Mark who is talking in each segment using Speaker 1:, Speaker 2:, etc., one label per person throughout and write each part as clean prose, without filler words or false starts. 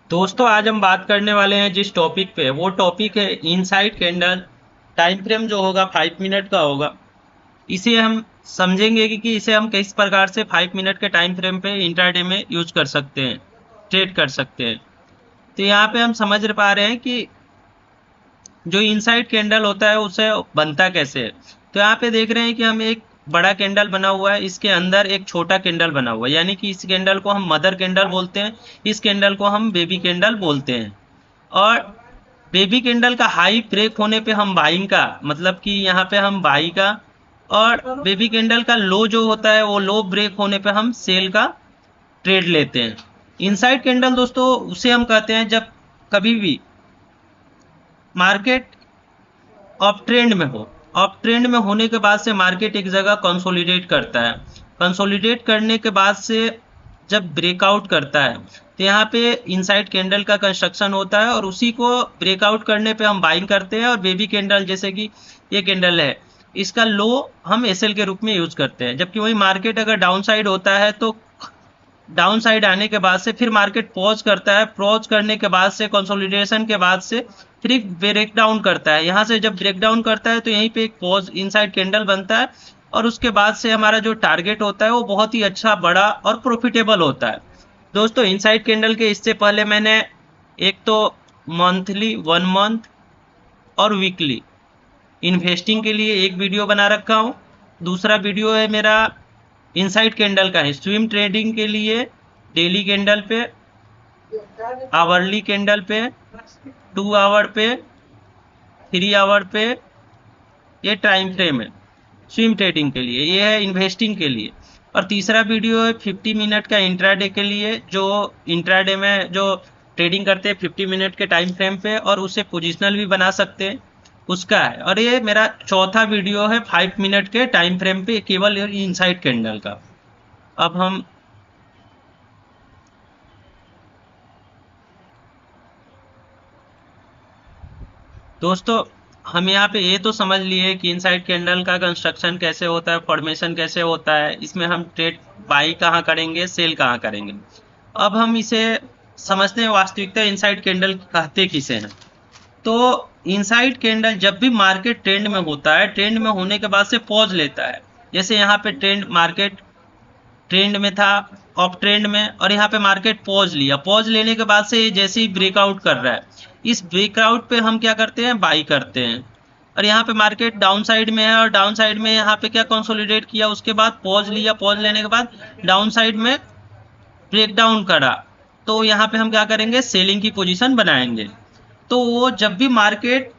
Speaker 1: दोस्तों आज हम बात करने वाले हैं जिस टॉपिक पे, वो टॉपिक है इनसाइड कैंडल। टाइम फ्रेम जो होगा 5 मिनट का होगा। इसे हम समझेंगे कि इसे हम किस प्रकार से 5 मिनट के टाइम फ्रेम पे इंट्राडे में यूज कर सकते हैं, ट्रेड कर सकते हैं। तो यहाँ पे हम समझ पा रहे हैं कि जो इनसाइड कैंडल होता है उसे बनता कैसे है। तो यहाँ पे देख रहे हैं कि हम एक बड़ा कैंडल बना हुआ है, इसके अंदर एक छोटा कैंडल बना हुआ है, यानी कि इस कैंडल को हम मदर कैंडल बोलते हैं, इस कैंडल को हम बेबी कैंडल बोलते हैं। और बेबी कैंडल का हाई ब्रेक होने पे हम बाइंग का, मतलब कि यहाँ पे हम बाई का, और बेबी कैंडल का लो जो होता है वो लो ब्रेक होने पे हम सेल का ट्रेड लेते हैं। इनसाइड कैंडल दोस्तों उसे हम कहते हैं जब कभी भी मार्केट अप ट्रेंड में हो। अप ट्रेंड में होने के बाद से मार्केट एक जगह कंसोलिडेट करता है। कंसोलिडेट करने के बाद से जब ब्रेकआउट करता है तो यहाँ पे इनसाइड कैंडल का कंस्ट्रक्शन होता है, और उसी को ब्रेकआउट करने पे हम बाइंग करते हैं। और बेबी कैंडल जैसे कि ये कैंडल है, इसका लो हम एसएल के रूप में यूज करते हैं। जबकि वही मार्केट अगर डाउन साइड होता है तो डाउन साइड आने के बाद से फिर मार्केट पॉज करता है, पॉज करने के बाद से कंसोलिडेशन के बाद से फिर एक ब्रेक डाउन करता है। यहाँ से जब ब्रेक डाउन करता है तो यहीं पे एक पॉज इनसाइड कैंडल बनता है, और उसके बाद से हमारा जो टारगेट होता है वो बहुत ही अच्छा, बड़ा और प्रॉफिटेबल होता है। दोस्तों इनसाइड कैंडल के इससे पहले मैंने एक तो मंथली, 1 मंथ और वीकली इन्वेस्टिंग के लिए एक वीडियो बना रखा हूँ। दूसरा वीडियो है मेरा इनसाइड कैंडल का है स्विंग ट्रेडिंग के लिए, डेली कैंडल पे, आवरली कैंडल पे, 2 आवर पे, 3 आवर पे। ये टाइम फ्रेम है स्विंग ट्रेडिंग के लिए, ये है इन्वेस्टिंग के लिए। और तीसरा वीडियो है 50 मिनट का इंट्राडे के लिए, जो इंट्राडे में जो ट्रेडिंग करते हैं 50 मिनट के टाइम फ्रेम पे, और उसे पोजिशनल भी बना सकते हैं, उसका है। और ये मेरा चौथा वीडियो है 5 मिनट के टाइम फ्रेम पे, केवल इनसाइड कैंडल का। अब हम दोस्तों हम यहाँ पे ये तो समझ लिए कि इनसाइड कैंडल का कंस्ट्रक्शन कैसे होता है, फॉर्मेशन कैसे होता है, इसमें हम ट्रेड बाई कहाँ करेंगे, सेल कहाँ करेंगे। अब हम इसे समझते हैं वास्तविकता इनसाइड कैंडल कहते किसे हैं। तो इनसाइड कैंडल जब भी मार्केट ट्रेंड में होता है, ट्रेंड में होने के बाद से पॉज लेता है। जैसे यहाँ पे ट्रेंड, मार्केट ट्रेंड में था, अप ट्रेंड में, और यहाँ पे मार्केट पॉज लिया। पॉज लेने के बाद से ये जैसे ही ब्रेकआउट कर रहा है, इस ब्रेकआउट पे हम क्या करते हैं, बाई करते हैं। और यहाँ पे मार्केट डाउन साइड में है, और डाउन साइड में यहाँ पे क्या कंसोलिडेट किया, उसके बाद पॉज लिया, पॉज लेने के बाद डाउन साइड में ब्रेक डाउन करा, तो यहाँ पे हम क्या करेंगे, सेलिंग की पोजीशन बनाएंगे। तो वो जब भी मार्केट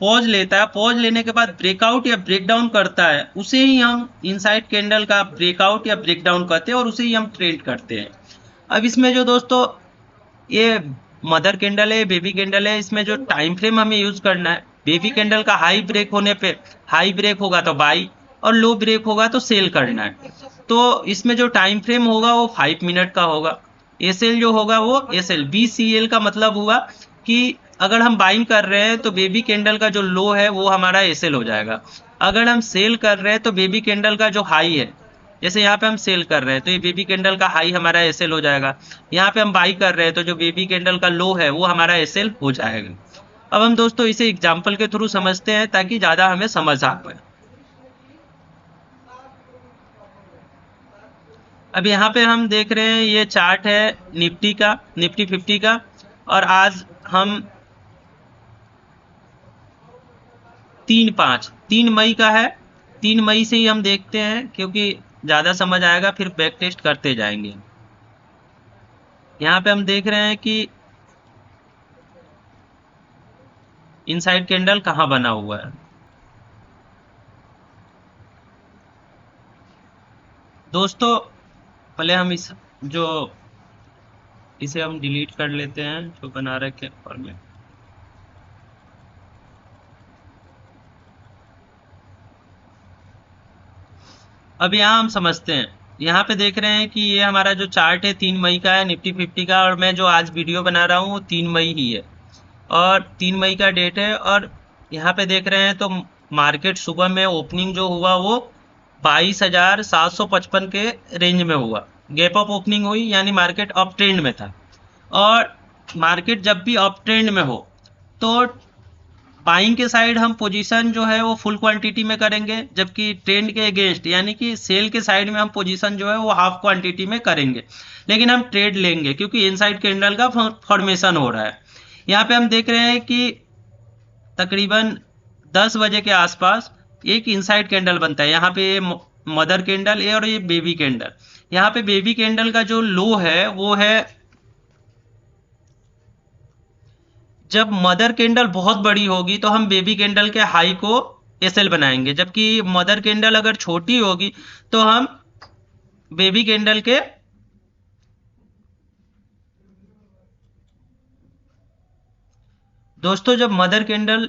Speaker 1: पॉज लेता है, पॉज लेने के बाद ब्रेकआउट या ब्रेकडाउन करता है, उसे ही हम इनसाइड कैंडल का ब्रेकआउट या ब्रेकडाउन कहते हैं, और उसे ही हम ट्रेड करते हैं। अब इसमें जो दोस्तों ये मदर कैंडल है, बेबी कैंडल है, इसमें जो टाइम फ्रेम हमें यूज करना है, बेबी कैंडल का हाई ब्रेक होने पे, हाई ब्रेक होगा तो बाई, और लो ब्रेक होगा तो सेल करना है। तो इसमें जो टाइम फ्रेम होगा वो 5 मिनट का होगा। एसएल जो होगा वो एसएल, बीसीएल का मतलब हुआ कि अगर हम बाइंग कर रहे हैं तो बेबी कैंडल का जो लो है वो हमारा एसएल हो जाएगा। अगर हम सेल कर रहे हैं तो बेबी कैंडल का जो हाई है, जैसे यहाँ पे हम सेल कर रहे हैं तो ये बेबी कैंडल का हाई हमारा एसएल हो जाएगा। यहाँ पे हम बाई कर रहे हैं तो जो बेबी कैंडल का लो है वो हमारा एसएल हो जाएगा। अब हम दोस्तों इसे एग्जांपल के थ्रू समझते हैं ताकि ज़्यादा हमें समझ आ पाए। अब यहाँ पे हम देख रहे हैं ये चार्ट है निफ्टी का, निफ्टी 50 का। और आज हम 3 मई का है। 3 मई से ही हम देखते हैं क्योंकि ज़्यादा समझ आएगा, फिर बैक टेस्ट करते जाएंगे। यहाँ पे हम देख रहे हैं कि इनसाइड कैंडल कहाँ बना हुआ है। दोस्तों पहले हम जो इसे हम डिलीट कर लेते हैं जो बना रखे फॉर्मेट। अब यहाँ हम समझते हैं, यहाँ पे देख रहे हैं कि ये हमारा जो चार्ट है 3 मई का है, निफ्टी 50 का, और मैं जो आज वीडियो बना रहा हूँ वो 3 मई ही है, और 3 मई का डेट है। और यहाँ पे देख रहे हैं तो मार्केट सुबह में ओपनिंग जो हुआ वो 22,755 के रेंज में हुआ, गैप अप ओपनिंग हुई, यानी मार्केट अप ट्रेंड में था। और मार्केट जब भी अप ट्रेंड में हो तो बाइंग के साइड हम पोजीशन जो है वो फुल क्वांटिटी में करेंगे, जबकि ट्रेंड के अगेंस्ट यानी कि सेल के साइड में हम पोजीशन जो है वो हाफ क्वांटिटी में करेंगे, लेकिन हम ट्रेड लेंगे क्योंकि इनसाइड कैंडल का फॉर्मेशन हो रहा है। यहाँ पे हम देख रहे हैं कि तकरीबन 10 बजे के आसपास एक इनसाइड कैंडल बनता है। यहाँ पे मदर कैंडल है और ये बेबी कैंडल। यहाँ पे बेबी कैंडल का जो लो है वो है, जब मदर कैंडल बहुत बड़ी होगी तो हम बेबी कैंडल के हाई को एसएल बनाएंगे, जबकि मदर कैंडल अगर छोटी होगी तो हम बेबी कैंडल के दोस्तों जब मदर कैंडल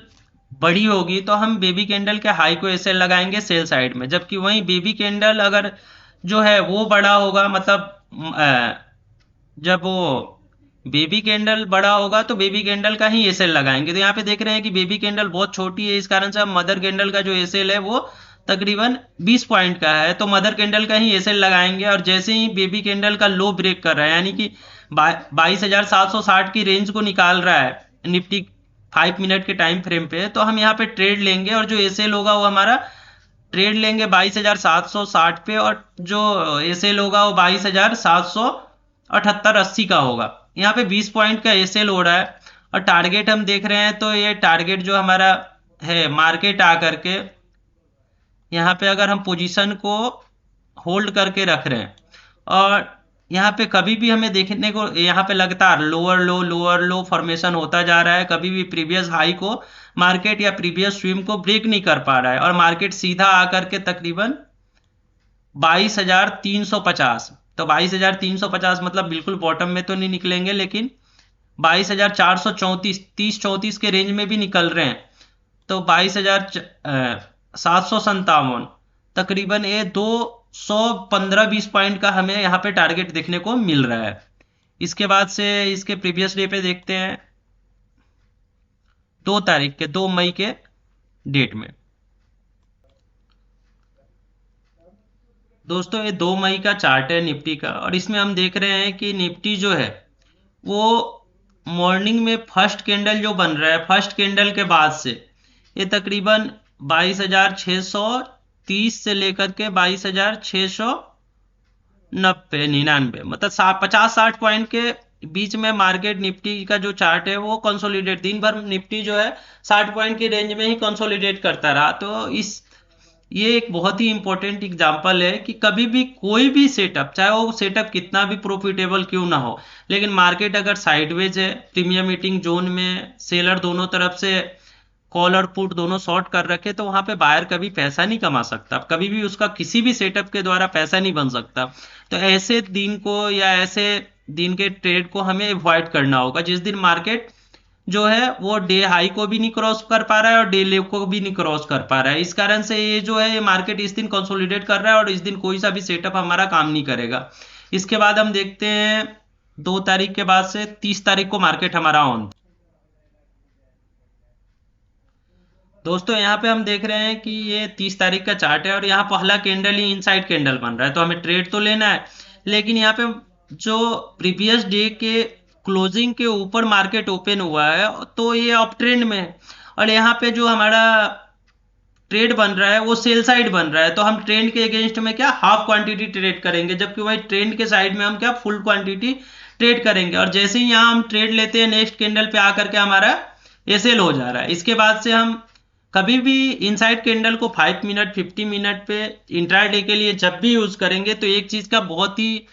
Speaker 1: बड़ी होगी तो हम बेबी कैंडल के हाई को एसएल लगाएंगे सेल साइड में, जबकि वहीं बेबी कैंडल अगर जो है वो बड़ा होगा, मतलब जब वो बेबी कैंडल बड़ा होगा तो बेबी कैंडल का ही एसएल लगाएंगे। तो यहाँ पे देख रहे हैं कि बेबी कैंडल बहुत छोटी है, इस कारण से हम मदर कैंडल का जो एसएल है वो तकरीबन 20 पॉइंट का है, तो मदर कैंडल का ही एसएल लगाएंगे। और जैसे ही बेबी कैंडल का लो ब्रेक कर रहा है यानी कि 22,760 की रेंज को निकाल रहा है निफ्टी 5 मिनट के टाइम फ्रेम पे, तो हम यहाँ पे ट्रेड लेंगे और जो एसएल होगा वो हमारा ट्रेड लेंगे 22,760 पे, और जो एसएल होगा वो 22,778-80 का होगा। यहाँ पे 20 पॉइंट का एसएल हो रहा है। और टारगेट हम देख रहे हैं तो ये टारगेट जो हमारा है मार्केट आकर के यहाँ पे अगर हम पोजीशन को होल्ड करके रख रहे हैं और यहाँ पे कभी भी हमें देखने को यहाँ पे लगातार लोअर लो फॉर्मेशन होता जा रहा है, कभी भी प्रीवियस हाई को मार्केट या प्रीवियस स्विंग को ब्रेक नहीं कर पा रहा है, और मार्केट सीधा आकर के तकरीबन 22,350, तो 22,350 मतलब बिल्कुल बॉटम में तो नहीं निकलेंगे, लेकिन 22,434 30-34 के रेंज में भी निकल रहे हैं, तो 22,757 तकरीबन ये 215-20 पॉइंट का हमें यहाँ पे टारगेट देखने को मिल रहा है। इसके बाद से इसके प्रीवियस डे पे देखते हैं 2 मई के डेट में। दोस्तों ये 2 मई का चार्ट है निफ्टी का, और इसमें हम देख रहे हैं कि निफ्टी जो है वो मॉर्निंग में फर्स्ट कैंडल जो बन रहा है, फर्स्ट कैंडल के बाद से ये तकरीबन 22,630 से लेकर के 22,699 मतलब 50-60 पॉइंट के बीच में मार्केट निफ्टी का जो चार्ट है वो कंसोलिडेट, दिन भर निफ्टी जो है 60 पॉइंट की रेंज में ही कंसोलिडेट करता रहा। तो ये एक बहुत ही इंपॉर्टेंट एग्जांपल है कि कभी भी कोई भी सेटअप, चाहे वो सेटअप कितना भी प्रॉफिटेबल क्यों ना हो, लेकिन मार्केट अगर साइडवेज है, प्रीमियम मीटिंग जोन में सेलर दोनों तरफ से कॉल और पुट दोनों शॉर्ट कर रखे, तो वहां पे बायर कभी पैसा नहीं कमा सकता, कभी भी उसका किसी भी सेटअप के द्वारा पैसा नहीं बन सकता। तो ऐसे दिन को या ऐसे दिन के ट्रेड को हमें अवॉइड करना होगा जिस दिन मार्केट जो है वो डे हाई को भी नहीं क्रॉस कर पा रहा है और डे लो को भी नहीं क्रॉस कर पा रहा है। इस कारण से ये जो है ये मार्केट इस दिन कंसोलिडेट कर रहा है और इस दिन कोई सा भी सेटअप हमारा काम नहीं करेगा। इसके बाद हम देखते हैं 2 तारीख के बाद से 30 तारीख को मार्केट हमारा ऑन। दोस्तों यहाँ पे हम देख रहे हैं कि ये 30 तारीख का चार्ट है और यहाँ पहला कैंडल ही इनसाइड कैंडल बन रहा है, तो हमें ट्रेड तो लेना है, लेकिन यहाँ पे जो प्रीवियस डे के क्लोजिंग के ऊपर मार्केट ओपन हुआ है तो ये अप ट्रेंड में है, और यहाँ पे जो हमारा ट्रेड बन रहा है वो सेल साइड बन रहा है, तो हम ट्रेंड के अगेंस्ट में क्या हाफ क्वांटिटी ट्रेड करेंगे, जबकि वही ट्रेंड के साइड में हम क्या फुल क्वांटिटी ट्रेड करेंगे। और जैसे ही यहाँ हम ट्रेड लेते हैं नेक्स्ट कैंडल पे आकर के हमारा एसएल हो जा रहा है। इसके बाद से हम कभी भी इनसाइड कैंडल को 5 मिनट 50 मिनट पे इंट्राडे के लिए जब भी यूज करेंगे तो एक चीज का बहुत ही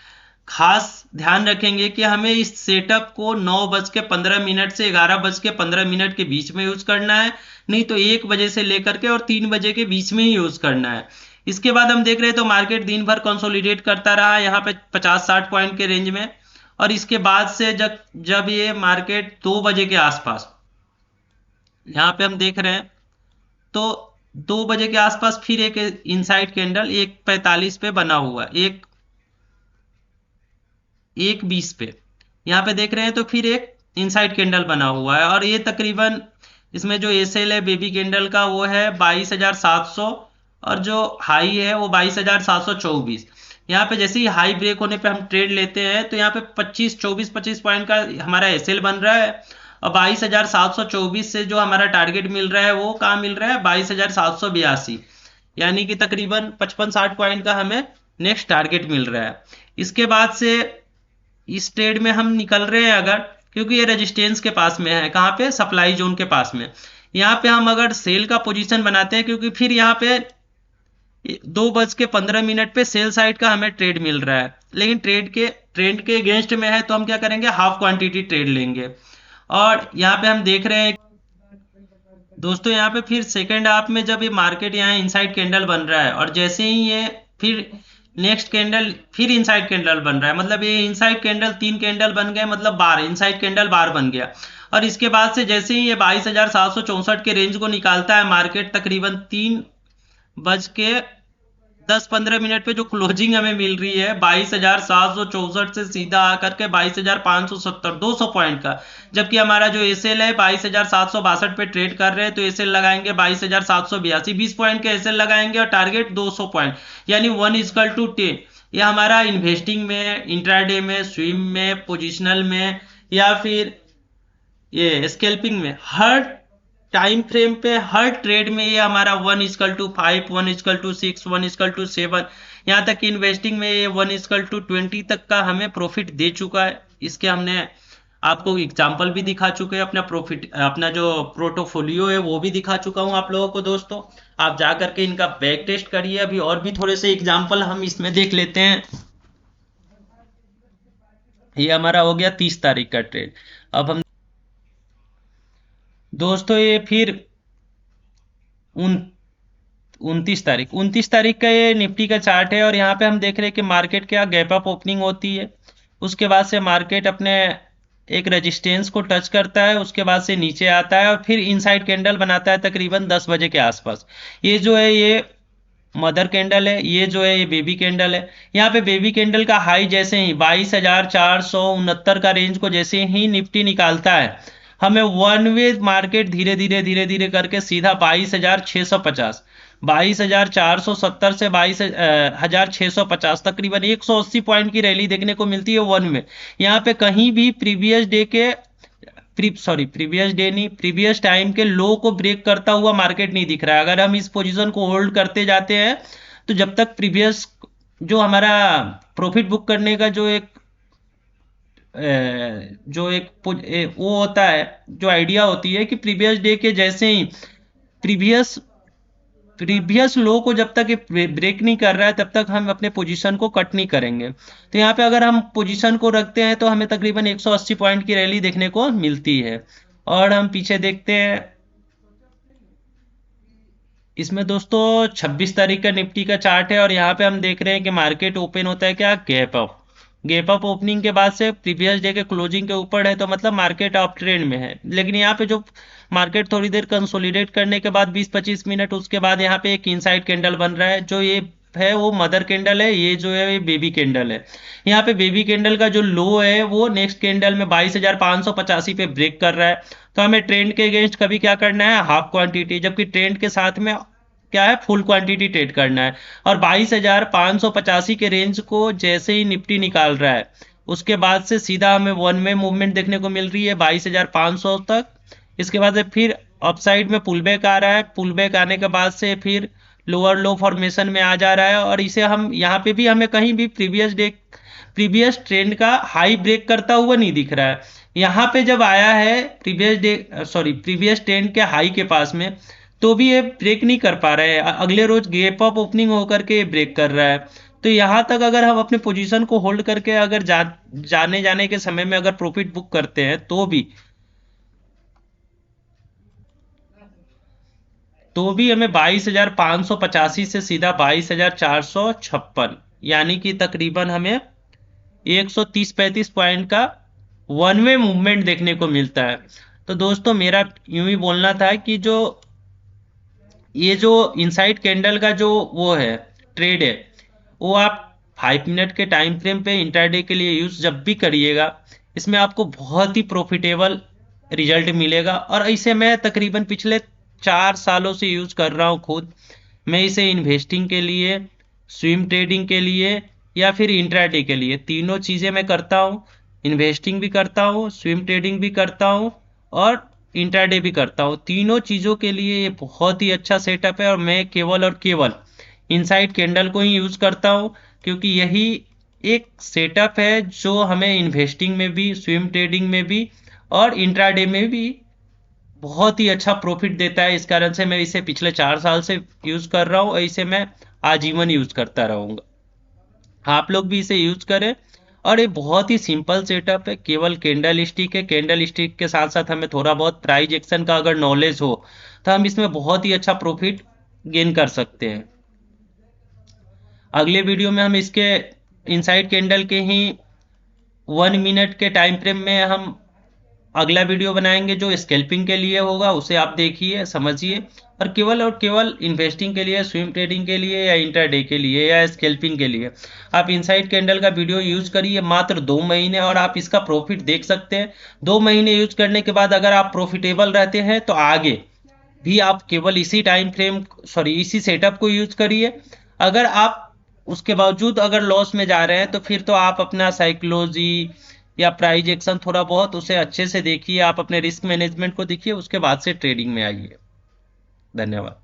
Speaker 1: खास ध्यान रखेंगे कि हमें इस सेटअप को 9:15 से 11:15 के बीच में यूज करना है, नहीं तो 1 बजे से लेकर के और 3 बजे के बीच में ही यूज करना है। इसके बाद हम देख रहे हैं तो मार्केट दिन भर कंसोलिडेट करता रहा यहाँ पे 50-60 पॉइंट के रेंज में, और इसके बाद से जब ये मार्केट 2 बजे के आसपास यहाँ पे हम देख रहे हैं तो 2 बजे के आसपास फिर एक इनसाइड कैंडल 1:45 पे बना हुआ है, 1:20 पे यहाँ पे देख रहे हैं, तो फिर एक इनसाइड कैंडल बना हुआ है, और ये तकरीबन इसमें जो एसएल है बेबी कैंडल का वो है 22,700 और जो हाई है वो 22,724। यहाँ पे जैसे ही हाई ब्रेक होने पे हम ट्रेड लेते हैं तो यहाँ पे 25 पॉइंट का हमारा एसएल बन रहा है, और 22,724 से जो हमारा टारगेट मिल रहा है वो कहाँ मिल रहा है, 22,782, यानी कि तकरीबन 55-60 पॉइंट का हमें नेक्स्ट टारगेट मिल रहा है। इसके बाद से इस ट्रेड में हम निकल रहे हैं अगर, क्योंकि ये रेजिस्टेंस के पास में है, कहाँ पे, सप्लाई जोन के पास में, यहाँ पे हम अगर सेल का पोजीशन बनाते हैं, क्योंकि फिर यहाँ पे 2:15 पे सेल साइड का हमें ट्रेड मिल रहा है, लेकिन ट्रेंड के अगेंस्ट में है, तो हम क्या करेंगे, हाफ क्वांटिटी ट्रेड लेंगे। और यहाँ पे हम देख रहे हैं दोस्तों, यहाँ पे फिर सेकेंड हाफ में जब ये मार्केट यहाँ इनसाइड कैंडल बन रहा है, और जैसे ही ये फिर नेक्स्ट कैंडल फिर इनसाइड कैंडल बन रहा है, मतलब ये इनसाइड कैंडल 3 कैंडल बन गए, मतलब बार इनसाइड कैंडल बार बन गया। और इसके बाद से जैसे ही ये 22,764 के रेंज को निकालता है मार्केट, तकरीबन 3:10-15 पे जो क्लोजिंग हमें मिल रही है 22,764 से सीधा आकर के 22,570, 200 पॉइंट का, जबकि हमारा जो एसएल है 22,762 पे ट्रेड कर रहे हैं, तो एसएल लगाएंगे 22,782, 20 पॉइंट के एसएल लगाएंगे, और टारगेट 200 पॉइंट, यानी 1:10। ये हमारा इन्वेस्टिंग में, इंट्राडे में, स्विम में, पोजिशनल में, या फिर ये स्केल्पिंग में, हर टाइम फ्रेम पे, हर ट्रेड में ये हमारा 1:5, 1:6, 1:7, यहाँ तक कि इन्वेस्टिंग में ये 1:20 तक का हमें प्रॉफिट दे चुका है। इसके हमने आपको एग्जाम्पल भी दिखा चुके हैं, अपना प्रॉफिट, अपना जो पोर्टफोलियो है वो भी दिखा चुका हूँ आप लोगों को। दोस्तों आप जा करके इनका बैक टेस्ट करिए। अभी और भी थोड़े से एग्जाम्पल हम इसमें देख लेते हैं। ये हमारा हो गया 30 तारीख का ट्रेड। अब हम दोस्तों ये फिर 29 तारीख का ये निफ्टी का चार्ट है, और यहाँ पे हम देख रहे हैं कि मार्केट क्या गैप अप ओपनिंग होती है, उसके बाद से मार्केट अपने एक रेजिस्टेंस को टच करता है, उसके बाद से नीचे आता है, और फिर इनसाइड कैंडल बनाता है तकरीबन 10 बजे के आसपास। ये जो है ये मदर कैंडल है, ये जो है ये बेबी कैंडल है। यहाँ पे बेबी कैंडल का हाई जैसे ही 22,469 का रेंज को जैसे ही निफ्टी निकालता है, हमें वन वे मार्केट धीरे धीरे धीरे धीरे करके सीधा 22,650, 22,470 से 22,650, तकरीबन 180 पॉइंट की रैली देखने को मिलती है वन में। यहाँ पे कहीं भी प्रीवियस टाइम के लो को ब्रेक करता हुआ मार्केट नहीं दिख रहा है। अगर हम इस पोजीशन को होल्ड करते जाते हैं, तो जब तक प्रीवियस जो हमारा प्रॉफिट बुक करने का वो होता है, जो आइडिया होती है कि प्रीवियस डे के जैसे ही प्रीवियस प्रीवियस लो को जब तक ये ब्रेक नहीं कर रहा है, तब तक हम अपने पोजीशन को कट नहीं करेंगे। तो यहाँ पे अगर हम पोजीशन को रखते हैं तो हमें तकरीबन 180 पॉइंट की रैली देखने को मिलती है। और हम पीछे देखते हैं, इसमें दोस्तों 26 तारीख का निफ्टी का चार्ट है, और यहाँ पे हम देख रहे हैं कि मार्केट ओपन होता है क्या, गैप अप ओपनिंग के बाद से प्रीवियस डे के क्लोजिंग के ऊपर है, तो मतलब मार्केट अप ट्रेंड में है। लेकिन यहाँ पे जो मार्केट थोड़ी देर कंसोलिडेट करने के बाद 20-25 मिनट, उसके बाद यहाँ पे एक इनसाइड कैंडल बन रहा है, जो ये है वो मदर कैंडल है, ये जो है ये बेबी कैंडल है। यहाँ पे बेबी कैंडल का जो लो है वो नेक्स्ट कैंडल में 22,585 पे ब्रेक कर रहा है, तो हमें ट्रेंड के अगेंस्ट कभी क्या करना है, हाफ क्वांटिटी, जबकि ट्रेंड के साथ में क्या है, फुल क्वांटिटी ट्रेड करना है। और 22,585 के रेंज को जैसे ही निफ्टी निकाल रहा है, उसके बाद से सीधा हमें वन वे मूवमेंट देखने को मिल रही है 22,500 तक। इसके बाद से फिर अपसाइड में पुल बैक आ रहा है, पुल बैक आने के बाद से फिर लोअर लो फॉर्मेशन में आ जा रहा है, और इसे हम यहाँ पे भी हमें कहीं भी प्रीवियस ट्रेंड का हाई ब्रेक करता हुआ नहीं दिख रहा है। यहाँ पे जब आया है प्रीवियस ट्रेंड के हाई के पास में, तो भी ये ब्रेक नहीं कर पा रहा है। अगले रोज गैप अप ओपनिंग होकर के ये ब्रेक कर रहा है। तो यहाँ तक अगर हम अपने पोजीशन को होल्ड करके अगर जाने के समय में अगर प्रॉफिट बुक करते हैं, तो भी हमें 22,585 से सीधा 22,456, यानी कि तकरीबन हमें 130-35 पॉइंट का वन वे मूवमेंट देखने को मिलता है। तो दोस्तों मेरा यूं ही बोलना था कि ये जो इनसाइड कैंडल का जो वो है ट्रेड है, वो आप 5 मिनट के टाइम फ्रेम पे इंट्राडे के लिए यूज जब भी करिएगा, इसमें आपको बहुत ही प्रॉफिटेबल रिजल्ट मिलेगा। और इसे मैं तकरीबन पिछले 4 सालों से यूज कर रहा हूँ खुद। मैं इसे इन्वेस्टिंग के लिए, स्विम ट्रेडिंग के लिए, या फिर इंट्राडे के लिए। तीनों चीज़ें मैं करता हूँ, इन्वेस्टिंग भी करता हूँ, स्विंग ट्रेडिंग भी करता हूँ और इंट्राडे भी करता हूँ। तीनों चीज़ों के लिए ये बहुत ही अच्छा सेटअप है और मैं केवल और केवल इनसाइड कैंडल को ही यूज़ करता हूँ, क्योंकि यही एक सेटअप है जो हमें इन्वेस्टिंग में भी, स्विंग ट्रेडिंग में भी और इंट्राडे में भी बहुत ही अच्छा प्रॉफिट देता है। इस कारण से मैं इसे पिछले 4 साल से यूज़ कर रहा हूँ और इसे मैं आजीवन यूज़ करता रहूँगा। आप लोग भी इसे यूज़ करें। और ये बहुत ही सिंपल सेटअप है, केवल कैंडल स्टिक है। कैंडल स्टिक के साथ साथ हमें थोड़ा बहुत प्राइस एक्शन का अगर नॉलेज हो तो हम इसमें बहुत ही अच्छा प्रॉफिट गेन कर सकते हैं। अगले वीडियो में हम इसके इनसाइड कैंडल के ही 1 मिनट के टाइम फ्रेम में हम अगला वीडियो बनाएंगे जो स्कैल्पिंग के लिए होगा, उसे आप देखिए, समझिए। और केवल इन्वेस्टिंग के लिए, स्विंग ट्रेडिंग के लिए या इंटरडे के लिए या स्कैल्पिंग के लिए आप इनसाइड कैंडल का वीडियो यूज करिए मात्र 2 महीने और आप इसका प्रॉफिट देख सकते हैं। 2 महीने यूज करने के बाद अगर आप प्रॉफिटेबल रहते हैं तो आगे भी आप केवल इसी टाइम फ्रेम, सॉरी इसी सेटअप को यूज करिए। अगर आप उसके बावजूद अगर लॉस में जा रहे हैं तो फिर तो आप अपना साइकोलॉजी या प्राइज एक्शन थोड़ा बहुत उसे अच्छे से देखिए, आप अपने रिस्क मैनेजमेंट को देखिए, उसके बाद से ट्रेडिंग में आइए। धन्यवाद।